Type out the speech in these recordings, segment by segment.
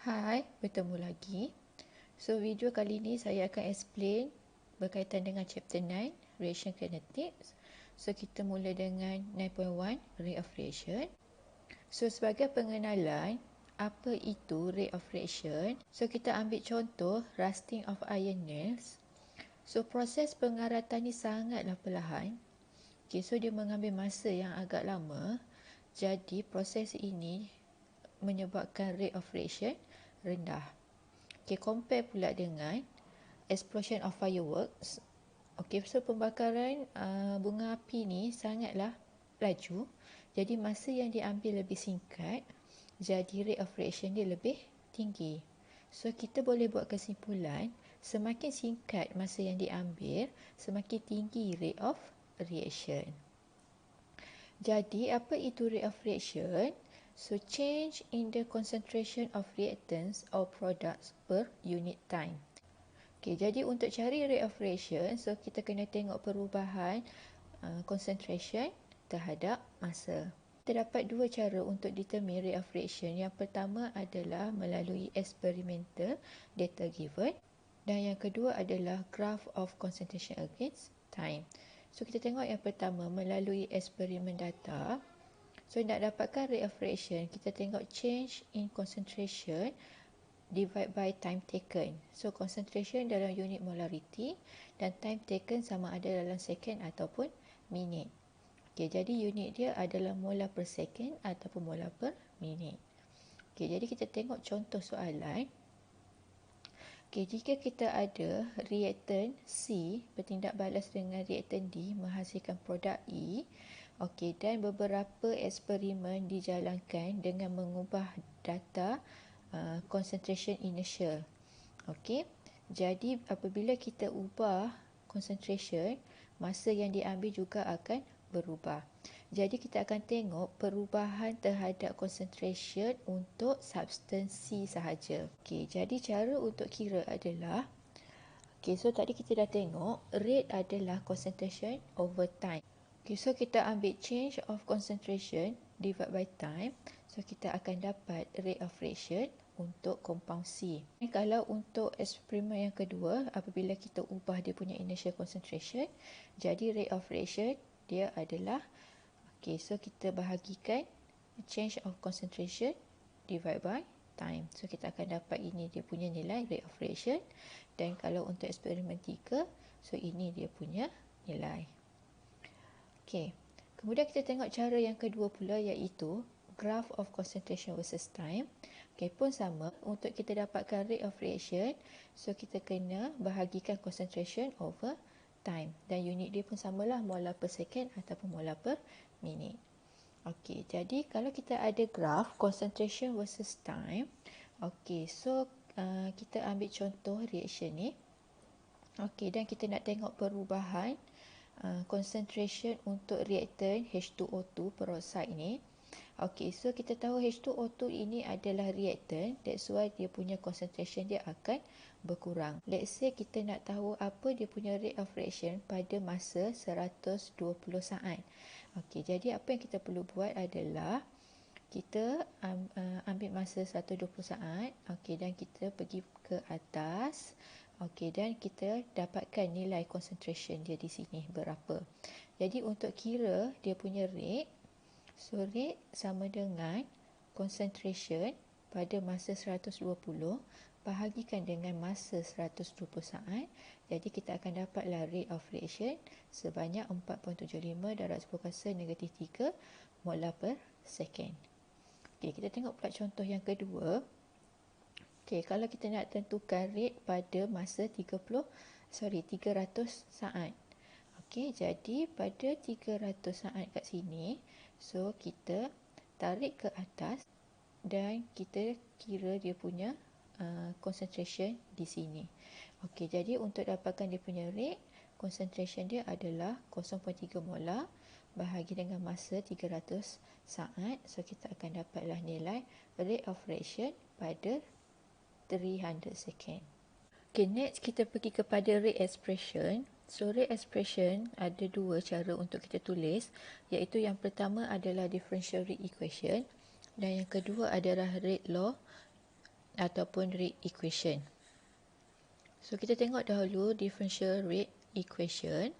Hai, bertemu lagi. So, video kali ini saya akan explain berkaitan dengan chapter 9, reaction kinetics. So, kita mula dengan 9.1, rate of reaction. So, sebagai pengenalan, apa itu rate of reaction? So, kita ambil contoh rusting of iron nails. So, proses pengaratan ni sangatlah perlahan. Okay, so dia mengambil masa yang agak lama. Jadi, proses ini menyebabkan rate of reaction rendah. Okay, compare pula dengan explosion of fireworks. Okay, so pembakaran bunga api ni sangatlah laju. Jadi masa yang diambil lebih singkat. Jadi rate of reaction dia lebih tinggi. So kita boleh buat kesimpulan, semakin singkat masa yang diambil, semakin tinggi rate of reaction. Jadi apa itu rate of reaction? So change in the concentration of reactants or products per unit time. Okay, jadi untuk cari rate of reaction, so kita kena tengok perubahan concentration terhadap masa. Terdapat dua cara untuk determine rate of reaction. Yang pertama adalah melalui experimental data given, dan yang kedua adalah graph of concentration against time. So kita tengok yang pertama melalui eksperimen data. So nak dapatkan rate of reaction, kita tengok change in concentration divide by time taken. So concentration dalam unit molarity dan time taken sama ada dalam second ataupun minit. Okay, jadi unit dia adalah molar per second ataupun molar per minit. Okay, jadi kita tengok contoh soalan. Okay, jika kita ada reaktan C bertindak balas dengan reaktan D menghasilkan produk E, okay, dan beberapa eksperimen dijalankan dengan mengubah data concentration initial. Okay, jadi apabila kita ubah concentration, masa yang diambil juga akan berubah. Jadi kita akan tengok perubahan terhadap concentration untuk substansi sahaja. Okey, jadi cara untuk kira adalah, okey, so tadi kita dah tengok rate adalah concentration over time. Okey, so kita ambil change of concentration divide by time. So kita akan dapat rate of reaction untuk compound C. Kalau untuk eksperimen yang kedua, apabila kita ubah dia punya initial concentration, jadi rate of reaction dia adalah, okay, so kita bahagikan change of concentration divide by time. So kita akan dapat ini dia punya nilai rate of reaction. Dan kalau untuk eksperimen 3, so ini dia punya nilai. Okay, kemudian kita tengok cara yang kedua pula, iaitu graph of concentration versus time. Okay, pun sama, untuk kita dapatkan rate of reaction, so kita kena bahagikan concentration over time. Dan unit dia pun samalah, molar per second ataupun molar per minit. Okey, jadi kalau kita ada graph concentration versus time, okey, so kita ambil contoh reaction ni. Okey, dan kita nak tengok perubahan concentration untuk reaktan H2O2 peroxide ni. Okey, so kita tahu H2O2 ini adalah reaktan, that's why dia punya concentration dia akan berkurang. Let's say kita nak tahu apa dia punya rate of reaction pada masa 120 saat. Okey, jadi apa yang kita perlu buat adalah kita ambil masa 120 saat, okey, dan kita pergi ke atas, okey, dan kita dapatkan nilai concentration dia di sini berapa. Jadi untuk kira dia punya rate, so rate sama dengan concentration pada masa 120 bahagikan dengan masa 120 saat. Jadi kita akan dapatlah rate of reaction sebanyak 4.75 darab 10 kuasa negatif 3 molar per second. Okey, kita tengok pula contoh yang kedua. Okey, kalau kita nak tentukan rate pada masa 300 saat. Okey, jadi pada 300 saat kat sini, so kita tarik ke atas dan kita kira dia punya concentration di sini. Okey, jadi untuk dapatkan dia punya rate, concentration dia adalah 0.3 molar bahagi dengan masa 300 saat. So kita akan dapatlah nilai rate of reaction pada 300 second. Okay, next kita pergi kepada rate expression. So rate expression ada dua cara untuk kita tulis, iaitu yang pertama adalah differential rate equation dan yang kedua adalah rate law ataupun rate equation. So kita tengok dahulu differential rate equation.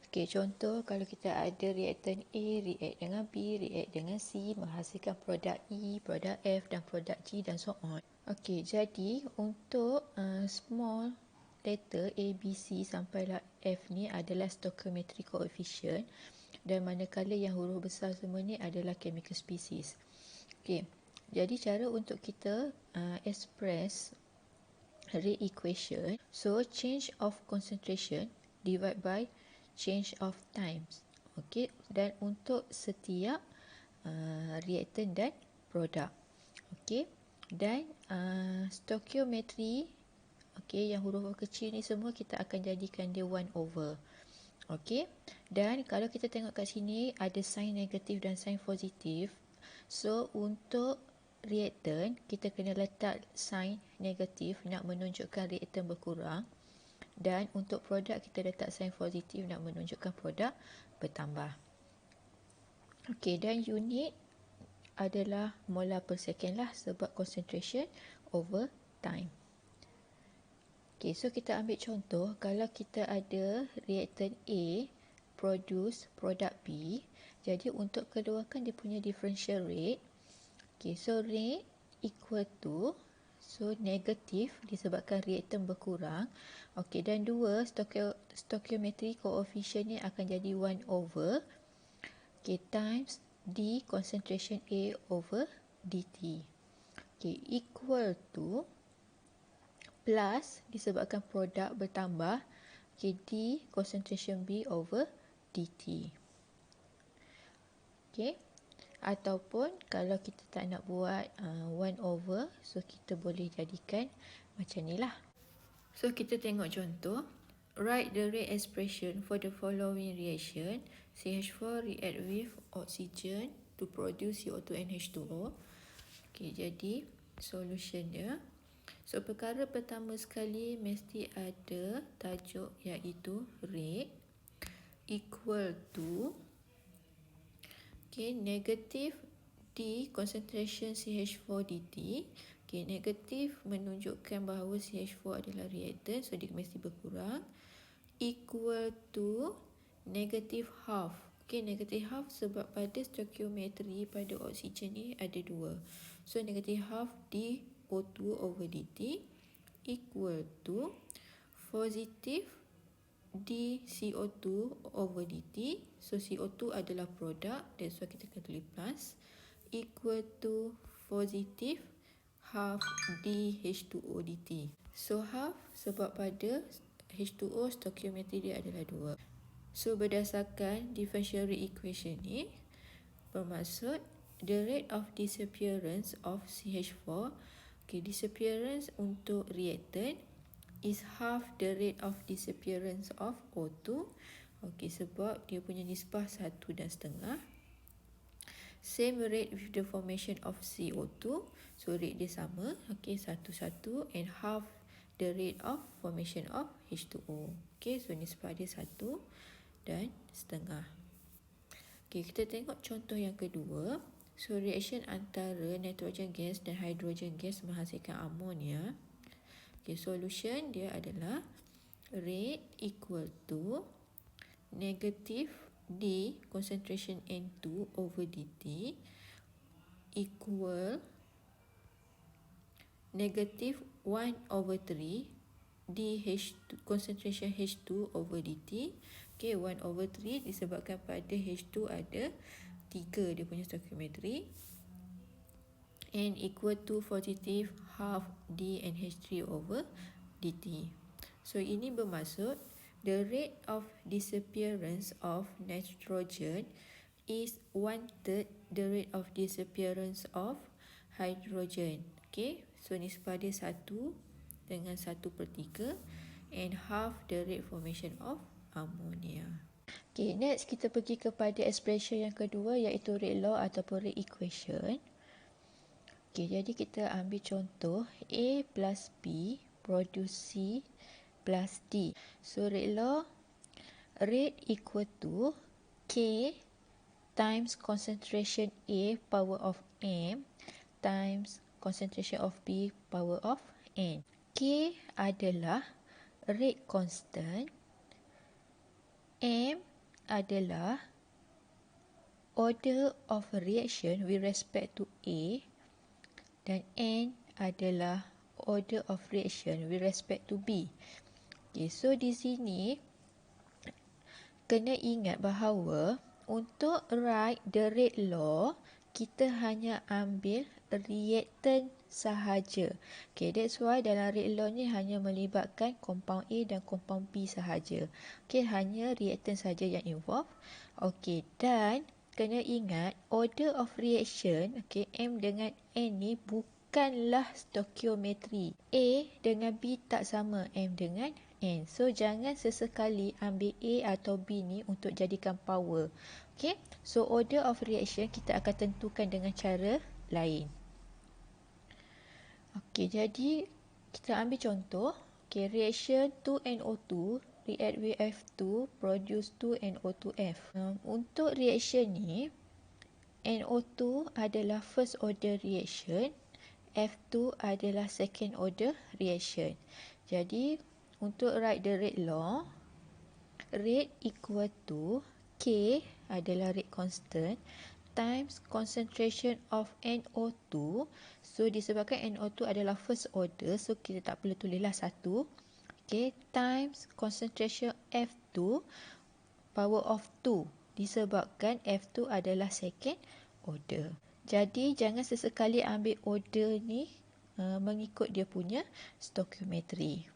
Okey, contoh kalau kita ada reaktan A react dengan B, react dengan C, menghasilkan produk E, produk F dan produk G dan so on. Okey, jadi untuk small letter A, B, C sampailah F ni adalah stoichiometric coefficient, dan manakala yang huruf besar semua ni adalah chemical species. Okey, jadi cara untuk kita express rate equation, so change of concentration divide by change of times. Okey, dan untuk setiap reaktan dan produk. Okey, dan stoichiometry, okey, yang huruf kecil ni semua kita akan jadikan dia 1 over. Okey, dan kalau kita tengok kat sini ada sign negatif dan sign positif. So untuk reaktan kita kena letak sign negatif nak menunjukkan reaktan berkurang, dan untuk produk kita letak sign positif nak menunjukkan produk bertambah. Okey, dan unit adalah molar per second lah sebab concentration over time. Okey, so kita ambil contoh kalau kita ada reaktan A produce produk B. Jadi untuk keluarkan dia punya differential rate, okey, so rate equal to, so negatif disebabkan reaktan berkurang. Okey, dan 2 stoichiometry coefficient ni akan jadi 1 over, okey, times D concentration A over dt. Okey, equal to plus disebabkan produk bertambah, okey, D concentration B over dt. Okey, ataupun kalau kita tak nak buat 1 over, so kita boleh jadikan macam ni lah. So kita tengok contoh. Write the rate expression for the following reaction. CH4 react with oxygen to produce CO2 and H2O. Okey, jadi solution dia. So perkara pertama sekali mesti ada tajuk iaitu rate equal to, okey, negatif D concentration CH4 dt. Okay, negatif menunjukkan bahawa CH4 adalah reaktan, so dia mesti berkurang, equal to negative half. Okay, negative half sebab pada stoichiometry pada oksigen ni ada 2. So negative half dO2 over dt equal to positive dCO2 over dt. So CO2 adalah produk, that's why kita akan tulis plus, equal to positive half dH2O dt. So half sebab pada H2O stoichiometry dia adalah 2. So berdasarkan differential rate equation ni bermaksud the rate of disappearance of CH4, okay, disappearance untuk reaktan is half the rate of disappearance of O2. Okay, sebab dia punya nisbah 1.5. Same rate with the formation of CO2. So rate dia sama, okay, 1, 1 and half the rate of formation of H2O. Okay, so nisbah dia 1.5. Okay, kita tengok contoh yang kedua. So reaction antara nitrogen gas dan hydrogen gas menghasilkan amonia. Okay, solution dia adalah rate equal to negative D concentration N2 over dt equal negative 1 over 3 dH2 concentration H2 over dt. Okay, 1 over 3 disebabkan pada H2 ada 3 dia punya stoichiometry, and equal to positive half D and H3 over dt. So ini bermaksud the rate of disappearance of nitrogen is 1/3 the rate of disappearance of hydrogen. Okay, so nisbah dia 1 dengan 1/3 and half the rate formation of ammonia. Okay, next kita pergi kepada expression yang kedua iaitu rate law ataupun rate equation. Okay, jadi kita ambil contoh A plus B produce C plus D. So rate law, rate equal to K times concentration A power of M times concentration of B power of N. K adalah rate constant, M adalah order of reaction with respect to A, dan N adalah order of reaction with respect to B. Okay, so di sini kena ingat bahawa untuk write the rate law, kita hanya ambil reactant sahaja. Okay, that's why dalam rate law ni hanya melibatkan compound A dan compound B sahaja. Okay, hanya reactant sahaja yang involve. Okay, dan kena ingat order of reaction, okay, M dengan N ni bukanlah stoichiometry. A dengan B tak sama M dengan N. So jangan sesekali ambil A atau B ni untuk jadikan power. Okay, so order of reaction kita akan tentukan dengan cara lain. Okay, jadi kita ambil contoh. Okay, reaction 2NO2 react with F2 produce 2NO2F. Untuk reaction ni, NO2 adalah first order reaction, F2 adalah second order reaction. Jadi untuk write the rate law, rate equal to K adalah rate constant times concentration of NO2. So disebabkan NO2 adalah first order, so kita tak perlu tulislah 1. Okay, times concentration F2 power of 2 disebabkan F2 adalah second order. Jadi jangan sesekali ambil order ni mengikut dia punya stoichiometry.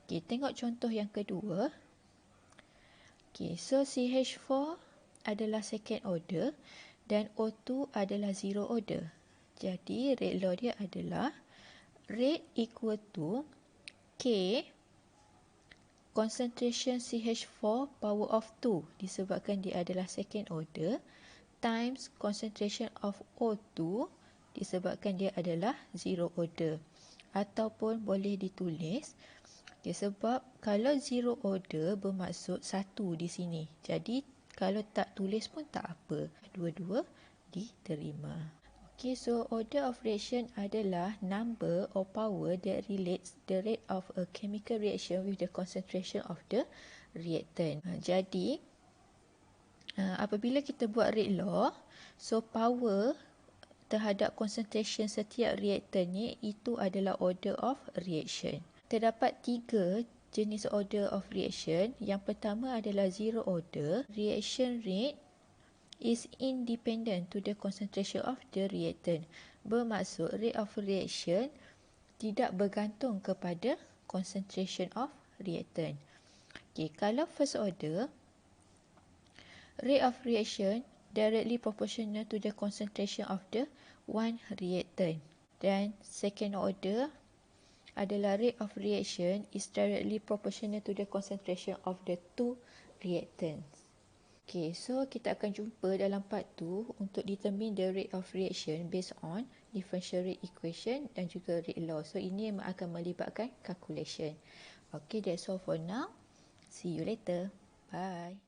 Okay, tengok contoh yang kedua. Okay, so CH4 adalah second order dan O2 adalah zero order. Jadi rate law dia adalah rate equal to K concentration CH4 power of 2 disebabkan dia adalah second order times concentration of O2 disebabkan dia adalah zero order. Ataupun boleh ditulis, okay, sebab kalau zero order bermaksud 1 di sini. Jadi kalau tak tulis pun tak apa. Dua-dua diterima. Okay, so order of reaction adalah number or power that relates the rate of a chemical reaction with the concentration of the reactant. Jadi, apabila kita buat rate law, so power terhadap concentration setiap reactant ni, itu adalah order of reaction. Terdapat 3 jenis order of reaction. Yang pertama adalah zero order. Reaction rate is independent to the concentration of the reactant. Bermaksud rate of reaction tidak bergantung kepada concentration of reactant. Okay, kalau first order, rate of reaction directly proportional to the concentration of the one reactant. Dan second order adalah rate of reaction is directly proportional to the concentration of the two reactants. Okay, so kita akan jumpa dalam part 2 untuk determine the rate of reaction based on differential rate equation dan juga rate law. So ini akan melibatkan calculation. Okay, that's all for now. See you later. Bye.